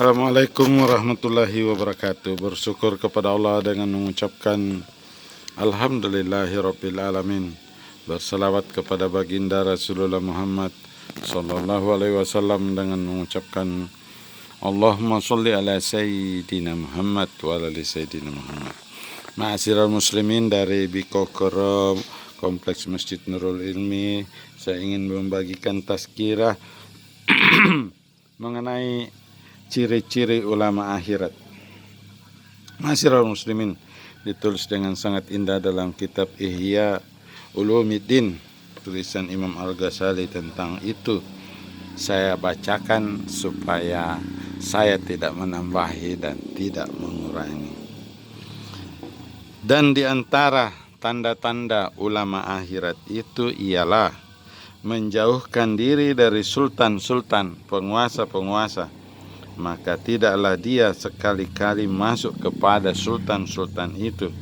Assalamualaikum warahmatullahi wabarakatuh. Bersyukur kepada Allah dengan mengucapkan Alhamdulillahirabbil alamin. Berselawat kepada baginda Rasulullah Muhammad sallallahu alaihi wasallam dengan mengucapkan Allahumma sholli ala sayyidina Muhammad wa ala ali sayyidina Muhammad. Ma'asyiral muslimin dari Biko Koro Kompleks Masjid Nurul Ilmi, saya ingin membagikan tazkirah mengenai ciri-ciri ulama akhirat. Ma'asyiral muslimin, ditulis dengan sangat indah dalam kitab Ihya Ulumuddin, tulisan Imam Al-Ghazali tentang itu. Saya bacakan supaya saya tidak menambahi dan tidak mengurangi. Dan di antara tanda-tanda ulama akhirat itu ialah menjauhkan diri dari sultan-sultan, penguasa-penguasa. Maka tidaklah dia sekali-kali masuk kepada sultan-sultan itu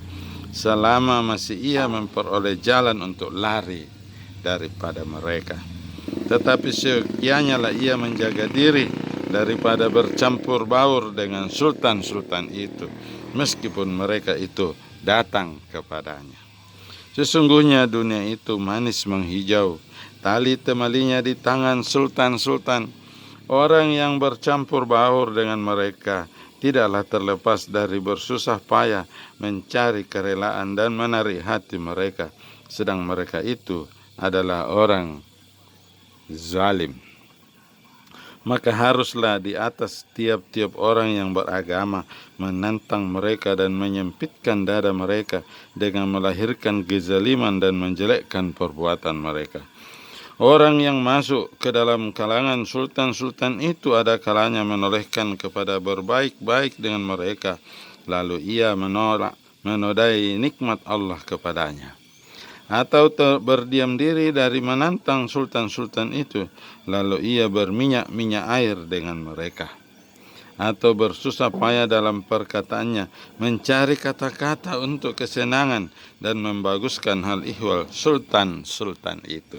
selama masih ia memperoleh jalan untuk lari daripada mereka. Tetapi sekiannya lah ia menjaga diri daripada bercampur baur dengan sultan-sultan itu, meskipun mereka itu datang kepadanya. Sesungguhnya dunia itu manis menghijau, tali temalinya di tangan sultan-sultan. Orang yang bercampur baur dengan mereka tidaklah terlepas dari bersusah payah mencari kerelaan dan menarik hati mereka, sedang mereka itu adalah orang zalim. Maka haruslah di atas tiap-tiap orang yang beragama menantang mereka dan menyempitkan dada mereka dengan melahirkan kezaliman dan menjelekkan perbuatan mereka. Orang yang masuk ke dalam kalangan sultan-sultan itu ada kalanya menolehkan kepada berbaik-baik dengan mereka, lalu ia menodai nikmat Allah kepadanya. Atau berdiam diri dari menantang sultan-sultan itu, lalu ia berminyak-minyak air dengan mereka. Atau bersusah payah dalam perkataannya, mencari kata-kata untuk kesenangan dan membaguskan hal ihwal sultan-sultan itu.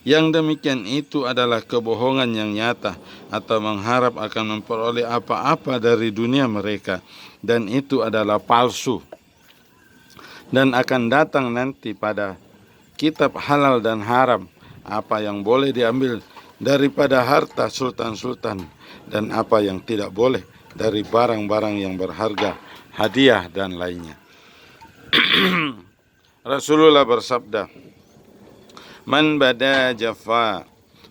Yang demikian itu adalah kebohongan yang nyata atau mengharap akan memperoleh apa-apa dari dunia mereka, dan itu adalah palsu dan akan datang nanti pada kitab halal dan haram, apa yang boleh diambil daripada harta sultan-sultan dan apa yang tidak boleh dari barang-barang yang berharga, hadiah dan lainnya. Rasulullah bersabda, "Man bada jafa,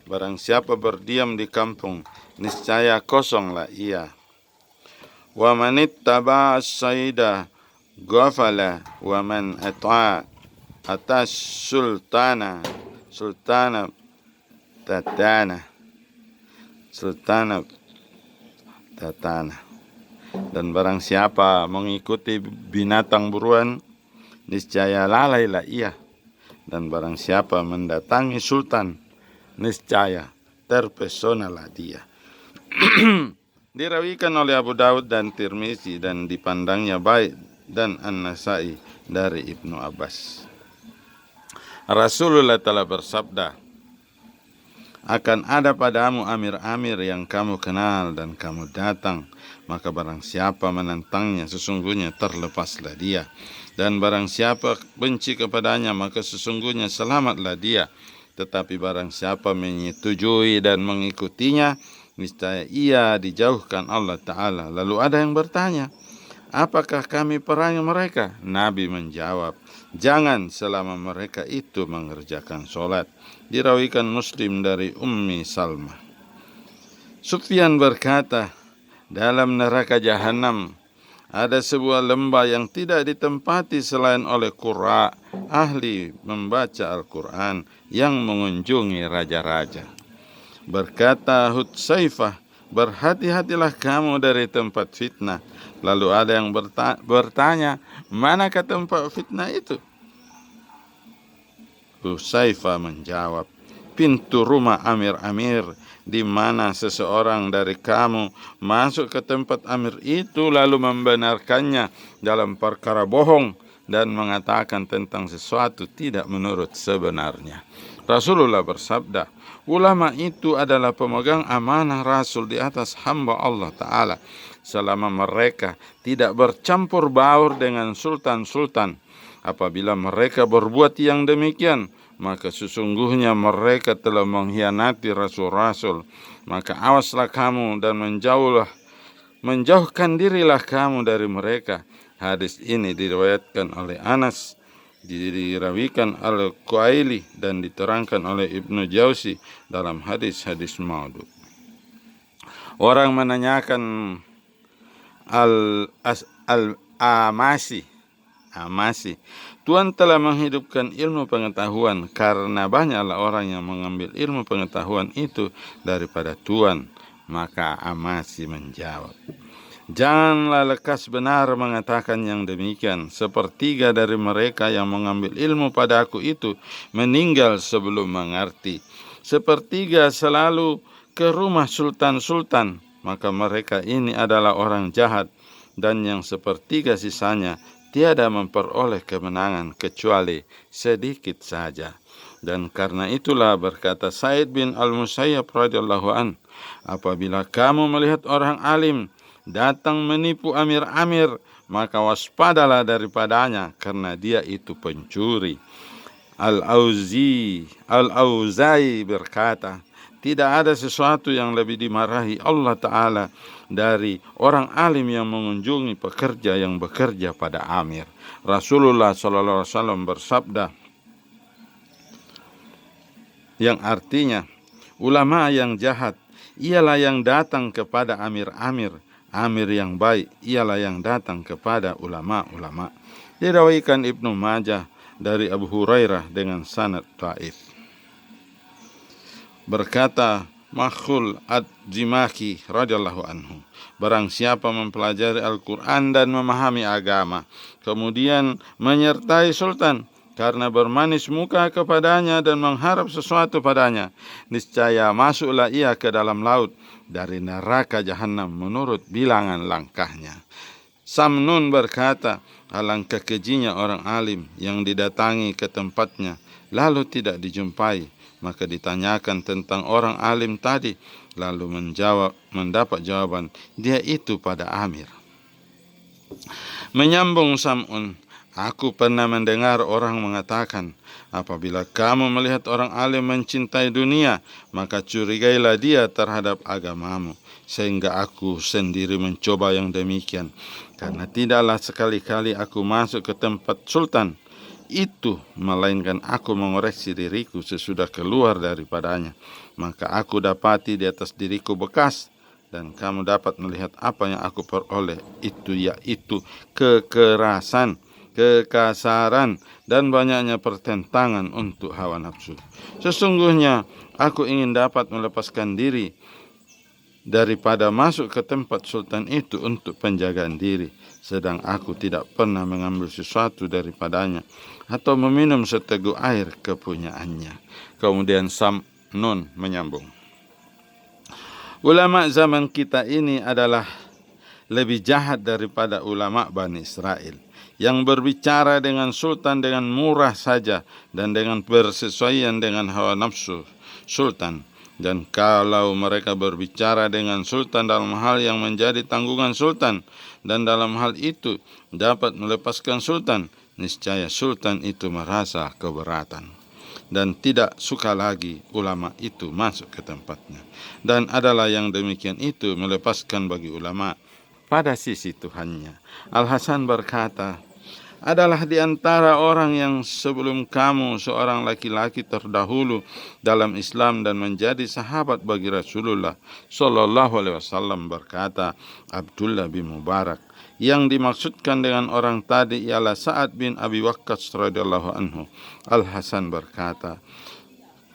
barang siapa berdiam di kampung, niscaya kosonglah ia. Wa man ittaba as-saida ghafala, wa man ata'a atas sultana tatana. Dan barang siapa mengikuti binatang buruan, niscaya lalailah ia. Dan barang siapa mendatangi sultan, niscaya terpesonalah dia." Dirawikan oleh Abu Daud dan Tirmizi dan dipandangnya baik dan An-Nasai dari Ibnu Abbas. Rasulullah telah bersabda, "Akan ada padamu amir-amir yang kamu kenal dan kamu datang, maka barang siapa menentangnya sesungguhnya terlepaslah dia. Dan barang siapa benci kepadanya maka sesungguhnya selamatlah dia. Tetapi barang siapa menyetujui dan mengikutinya, niscaya ia dijauhkan Allah Ta'ala." Lalu ada yang bertanya, "Apakah kami perangi mereka?" Nabi menjawab, "Jangan selama mereka itu mengerjakan sholat." Dirawikan Muslim dari Ummi Salmah. Sufyan berkata, dalam neraka jahanam ada sebuah lembah yang tidak ditempati selain oleh qurra, ahli membaca Al-Quran yang mengunjungi raja-raja. Berkata Hudzaifah, "Berhati-hatilah kamu dari tempat fitnah." Lalu ada yang bertanya, "Manakah tempat fitnah itu?" Hudzaifah menjawab, "Pintu rumah amir-amir, di mana seseorang dari kamu masuk ke tempat amir itu lalu membenarkannya dalam perkara bohong dan mengatakan tentang sesuatu tidak menurut sebenarnya." Rasulullah bersabda, Ulama itu adalah pemegang amanah Rasul di atas hamba Allah Ta'ala, selama mereka tidak bercampur baur dengan sultan-sultan. Apabila mereka berbuat yang demikian, maka sesungguhnya mereka telah mengkhianati rasul-rasul. Maka awaslah kamu dan menjauhkan dirilah kamu dari mereka. Hadis ini diriwayatkan oleh Anas, dirawikan oleh Quaili, dan diterangkan oleh Ibnu Jauzi dalam hadis-hadis maudhu. Orang menanyakan Amasi, Tuhan telah menghidupkan ilmu pengetahuan karena banyaklah orang yang mengambil ilmu pengetahuan itu daripada Tuhan. Maka Amasi menjawab, janganlah lekas benar mengatakan yang demikian. Sepertiga dari mereka yang mengambil ilmu pada aku itu meninggal sebelum mengerti. Sepertiga selalu ke rumah sultan-sultan, maka mereka ini adalah orang jahat. Dan yang sepertiga sisanya tiada memperoleh kemenangan kecuali sedikit saja. Dan karena itulah berkata Sa'id bin Al-Musayyab radhiyallahu an, apabila kamu melihat orang alim datang menipu amir-amir, maka waspadalah daripadanya, karena dia itu pencuri. Al-Auzai berkata, tidak ada sesuatu yang lebih dimarahi Allah Ta'ala dari orang alim yang mengunjungi pekerja yang bekerja pada amir. Rasulullah SAW bersabda, yang artinya, ulama yang jahat ialah yang datang kepada amir-amir. Amir yang baik ialah yang datang kepada ulama-ulama. Diriwayatkan Ibnu Majah dari Abu Hurairah dengan sanad dhaif. Berkata Makhul ad-Dimaki radhiyallahu anhu, barang siapa mempelajari Al-Quran dan memahami agama, kemudian menyertai sultan karena bermanis muka kepadanya dan mengharap sesuatu padanya, niscaya masuklah ia ke dalam laut dari neraka jahanam menurut bilangan langkahnya. Samnun berkata, alangkah kejinya orang alim yang didatangi ke tempatnya lalu tidak dijumpai, maka ditanyakan tentang orang alim tadi, lalu mendapat jawaban, dia itu pada amir. Menyambung Sam'un, aku pernah mendengar orang mengatakan, apabila kamu melihat orang alim mencintai dunia, maka curigailah dia terhadap agamamu. Sehingga aku sendiri mencoba yang demikian, karena tidaklah sekali-kali aku masuk ke tempat sultan itu, melainkan aku mengoreksi diriku sesudah keluar daripadanya. Maka aku dapati di atas diriku bekas, dan kamu dapat melihat apa yang aku peroleh itu, yaitu kekerasan, kekasaran, dan banyaknya pertentangan untuk hawa nafsu. Sesungguhnya aku ingin dapat melepaskan diri daripada masuk ke tempat sultan itu untuk penjagaan diri, sedang aku tidak pernah mengambil sesuatu daripadanya atau meminum seteguk air kepunyaannya. Kemudian Samnun menyambung, ulama zaman kita ini adalah lebih jahat daripada ulama Bani Israel yang berbicara dengan sultan dengan murah saja dan dengan bersesuaian dengan hawa nafsu sultan. Dan kalau mereka berbicara dengan sultan dalam hal yang menjadi tanggungan sultan, dan dalam hal itu dapat melepaskan sultan, niscaya sultan itu merasa keberatan dan tidak suka lagi ulama itu masuk ke tempatnya. Dan adalah yang demikian itu melepaskan bagi ulama pada sisi Tuhannya. Al-Hasan berkata, adalah di antara orang yang sebelum kamu seorang laki-laki terdahulu dalam Islam dan menjadi sahabat bagi Rasulullah sallallahu alaihi wasallam, berkata Abdullah bin Mubarak. Yang dimaksudkan dengan orang tadi ialah Sa'ad bin Abi Waqqas radhiyallahu anhu. Al-Hasan berkata,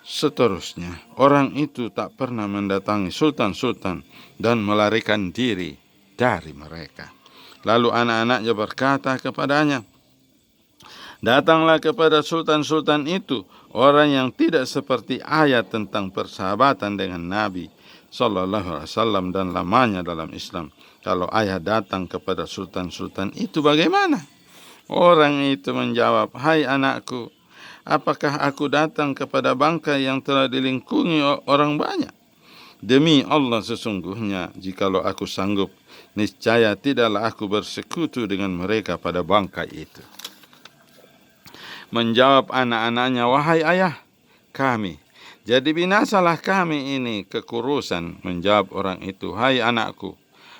seterusnya orang itu tak pernah mendatangi sultan-sultan dan melarikan diri dari mereka. Lalu anak-anaknya berkata kepadanya, datanglah kepada sultan-sultan itu orang yang tidak seperti ayat tentang persahabatan dengan Nabi sallallahu alaihi wasallam dan lamanya dalam Islam. Kalau ayah datang kepada sultan-sultan itu bagaimana? Orang itu menjawab, hai anakku, apakah aku datang kepada bangkai yang telah dilingkungi orang banyak? Demi Allah, sesungguhnya jikalau aku sanggup, niscaya tidaklah aku bersekutu dengan mereka pada bangkai itu. Menjawab anak-anaknya, wahai ayah kami, jadi binasalah kami ini kekurusan. Menjawab orang itu, hai anakku,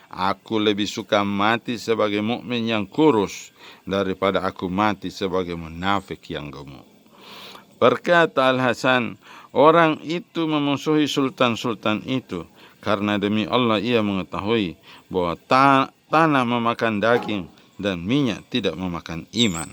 aku lebih suka mati sebagai mukmin yang kurus daripada aku mati sebagai munafik yang gemuk. Berkata Al-Hasan, orang itu memusuhi sultan-sultan itu karena demi Allah ia mengetahui bahwa tanah memakan daging dan minyak tidak memakan iman.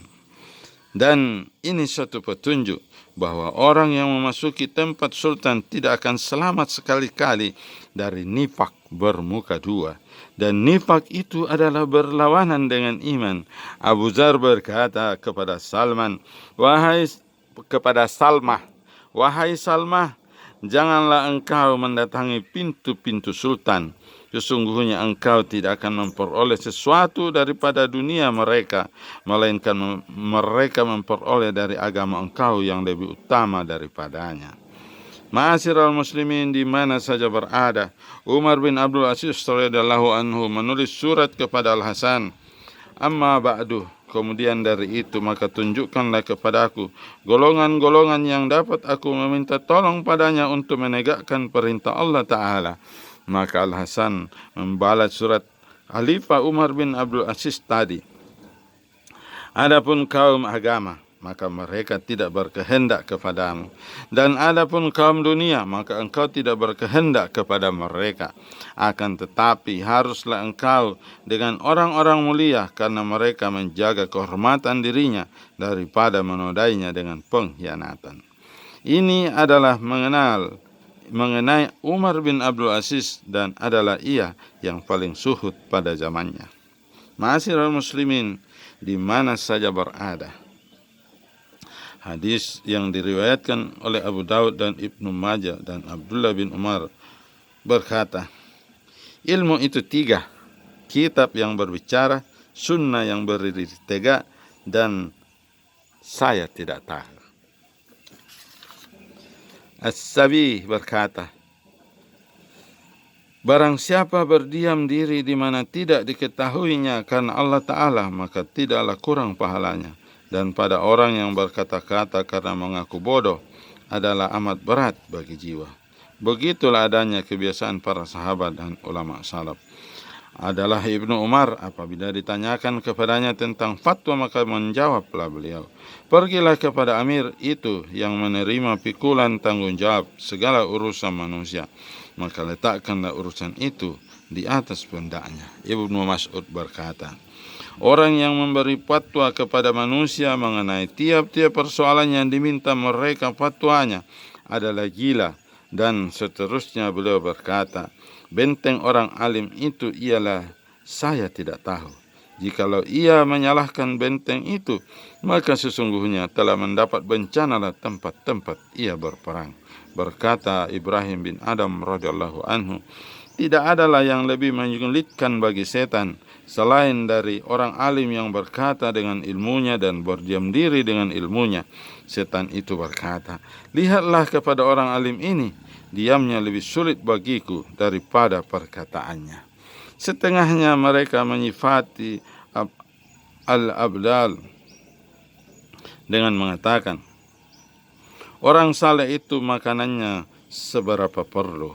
Dan ini suatu petunjuk bahwa orang yang memasuki tempat sultan tidak akan selamat sekali-kali dari nifak bermuka dua. Dan nifak itu adalah berlawanan dengan iman. Abu Dzar berkata kepada Salmah, wahai Salmah, janganlah engkau mendatangi pintu-pintu sultan. Sesungguhnya engkau tidak akan memperoleh sesuatu daripada dunia mereka, melainkan mereka memperoleh dari agama engkau yang lebih utama daripadanya. Ma'asyiral muslimin di mana saja berada, Umar bin Abdul Aziz radhiyallahu anhu menulis surat kepada Al-Hasan. Amma ba'du, kemudian dari itu maka tunjukkanlah kepadaku golongan-golongan yang dapat aku meminta tolong padanya untuk menegakkan perintah Allah Ta'ala. Maka Al-Hasan membalas surat Khalifah Umar bin Abdul Aziz tadi. Adapun kaum agama, maka mereka tidak berkehendak kepadamu. Dan adapun kaum dunia, maka engkau tidak berkehendak kepada mereka. Akan tetapi haruslah engkau dengan orang-orang mulia, karena mereka menjaga kehormatan dirinya daripada menodainya dengan pengkhianatan. Ini adalah mengenai Umar bin Abdul Aziz, dan adalah ia yang paling suhud pada zamannya. Ma'asyiral muslimin di mana saja berada, hadis yang diriwayatkan oleh Abu Daud dan Ibnu Majah dan Abdullah bin Umar berkata, ilmu itu 3, kitab yang berbicara, sunnah yang berdiri tegak, dan saya tidak tahu. As-Sabi berkata, barang siapa berdiam diri di mana tidak diketahuinya karena Allah Ta'ala, maka tidaklah kurang pahalanya. Dan pada orang yang berkata-kata karena mengaku bodoh adalah amat berat bagi jiwa. Begitulah adanya kebiasaan para sahabat dan ulama salaf. Adalah Ibnu Umar, apabila ditanyakan kepadanya tentang fatwa, maka menjawablah beliau, pergilah kepada amir itu yang menerima pikulan tanggung jawab segala urusan manusia, maka letakkanlah urusan itu di atas pundaknya. Ibnu Mas'ud berkata, orang yang memberi fatwa kepada manusia mengenai tiap-tiap persoalan yang diminta mereka fatwanya adalah gila. Dan seterusnya beliau berkata, benteng orang alim itu ialah saya tidak tahu. Jikalau ia menyalahkan benteng itu, maka sesungguhnya telah mendapat bencanalah tempat-tempat ia berperang. Berkata Ibrahim bin Adam radhiyallahu anhu, tidak adalah yang lebih menyulitkan bagi setan selain dari orang alim yang berkata dengan ilmunya dan berdiam diri dengan ilmunya. Setan itu berkata, lihatlah kepada orang alim ini, diamnya lebih sulit bagiku daripada perkataannya. Setengahnya mereka menyifati al-abdal dengan mengatakan, orang saleh itu makanannya seberapa perlu,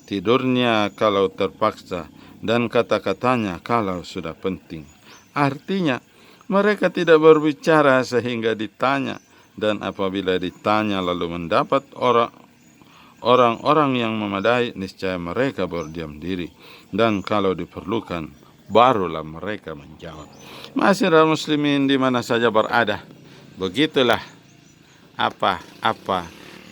tidurnya kalau terpaksa, dan kata-katanya kalau sudah penting. Artinya, mereka tidak berbicara sehingga ditanya, dan apabila ditanya lalu mendapat orang-orang yang memadai, niscaya mereka berdiam diri, dan kalau diperlukan, barulah mereka menjawab. Ma'asyiral muslimin di mana saja berada, begitulah apa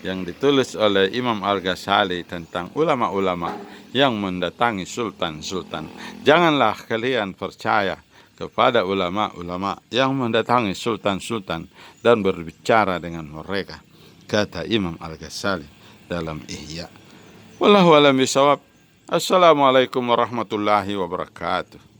yang ditulis oleh Imam Al-Ghazali tentang ulama-ulama yang mendatangi sultan-sultan. Janganlah kalian percaya kepada ulama-ulama yang mendatangi sultan-sultan dan berbicara dengan mereka, kata Imam Al-Ghazali dalam Ihya. Wallahu a'lam bishawab. Assalamualaikum warahmatullahi wabarakatuh.